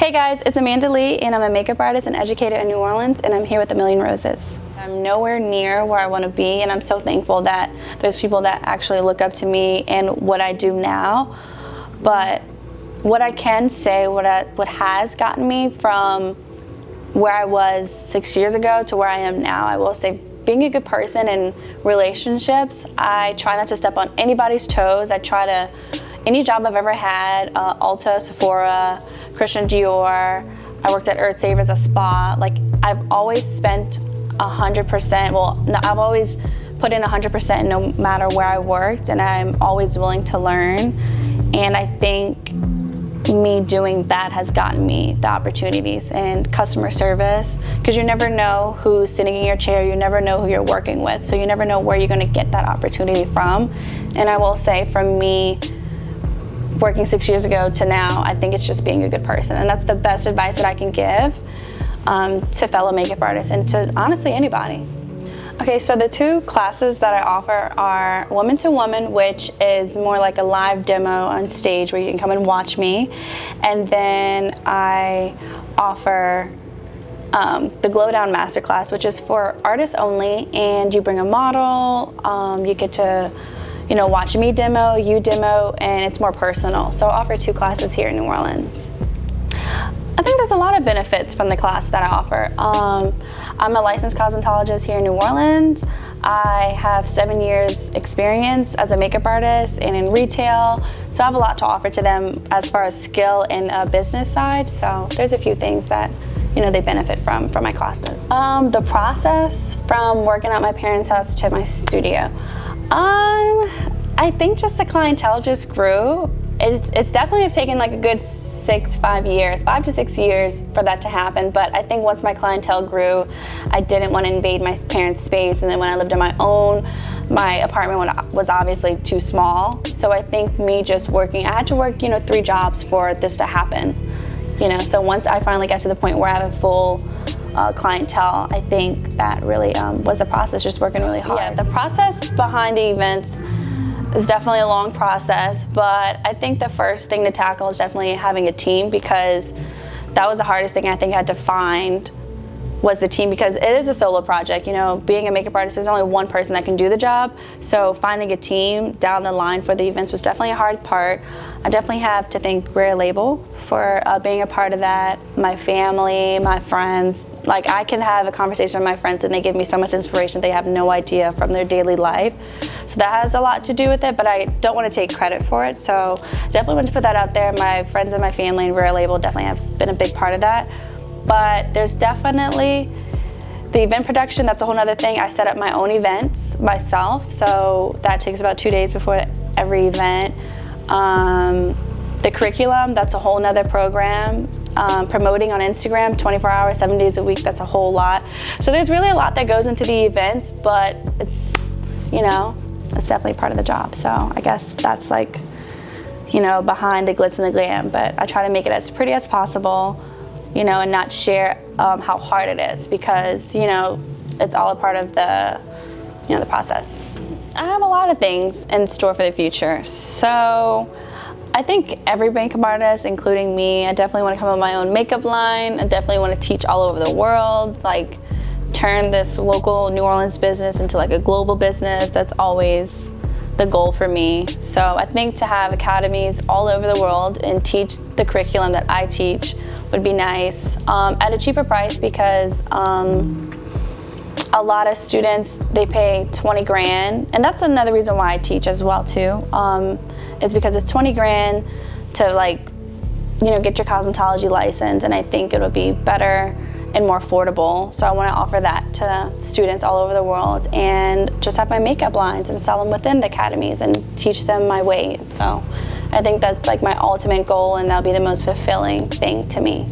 Hey guys, it's Amanda Lee, and I'm a makeup artist and educator in New Orleans, and I'm here with A Million Roses. I'm nowhere near where I want to be, and I'm so thankful that there's people that actually look up to me and what I do now. But what I can say, what has gotten me from where I was 6 years ago to where I am now, I will say being a good person in relationships. I try not to step on anybody's toes. Any job I've ever had, Ulta, Sephora, Christian Dior, I worked at Earth Savers, a spa, like I've always spent 100%, I've always put in 100% no matter where I worked, and I'm always willing to learn. And I think me doing that has gotten me the opportunities and customer service, because you never know who's sitting in your chair, you never know who you're working with, so you never know where you're going to get that opportunity from. And I will say, for me, working 6 years ago to now, I think it's just being a good person, and that's the best advice that I can give to fellow makeup artists and to honestly anybody. Okay, so the two classes that I offer are Woman to Woman, which is more like a live demo on stage where you can come and watch me, and then I offer the Glow Down Masterclass, which is for artists only, and you bring a model, you get to watch me demo, you demo, and it's more personal. So I offer two classes here in New Orleans. I think there's a lot of benefits from the class that I offer. I'm a licensed cosmetologist here in New Orleans. I have 7 years experience as a makeup artist and in retail, so I have a lot to offer to them as far as skill and business side. So there's a few things that they benefit from my classes. The process from working at my parents' house to my studio. I think just the clientele just grew. It's definitely taken like a good 5 to 6 years for that to happen. But I think once my clientele grew, I didn't want to invade my parents' space. And then when I lived on my own, my apartment was obviously too small. So I think me just working, I had to work 3 jobs for this to happen. So once I finally got to the point where I had a full clientele, I think that really was the process, just working really hard. Yeah, the process behind the events is definitely a long process, but I think the first thing to tackle is definitely having a team, because that was the hardest thing I think I had to find was the team, because it is a solo project. Being a makeup artist, there's only one person that can do the job, so finding a team down the line for the events was definitely a hard part. I definitely have to thank Rare Label for being a part of that, my family, my friends. Like, I can have a conversation with my friends and they give me so much inspiration they have no idea from their daily life. So that has a lot to do with it, but I don't want to take credit for it, so definitely want to put that out there. My friends and my family and Rare Label definitely have been a big part of that. But there's definitely the event production. That's a whole nother thing. I set up my own events myself, so that takes about 2 days before every event. The curriculum, that's a whole nother program. Promoting on Instagram 24 hours, 7 days a week, that's a whole lot. So there's really a lot that goes into the events, but it's definitely part of the job. So I guess that's like, behind the glitz and the glam, but I try to make it as pretty as possible, and not share how hard it is, because, it's all a part of the, the process. I have a lot of things in store for the future. So I think every makeup artist, including me, I definitely want to come up with my own makeup line. I definitely want to teach all over the world, like turn this local New Orleans business into like a global business. That's always the goal for me. So I think to have academies all over the world and teach the curriculum that I teach would be nice at a cheaper price, because a lot of students, they pay 20 grand, and that's another reason why I teach as well too, is because it's 20 grand to get your cosmetology license, and I think it'll be better and more affordable. So I want to offer that to students all over the world, and just have my makeup lines and sell them within the academies and teach them my ways. So I think that's like my ultimate goal, and that'll be the most fulfilling thing to me.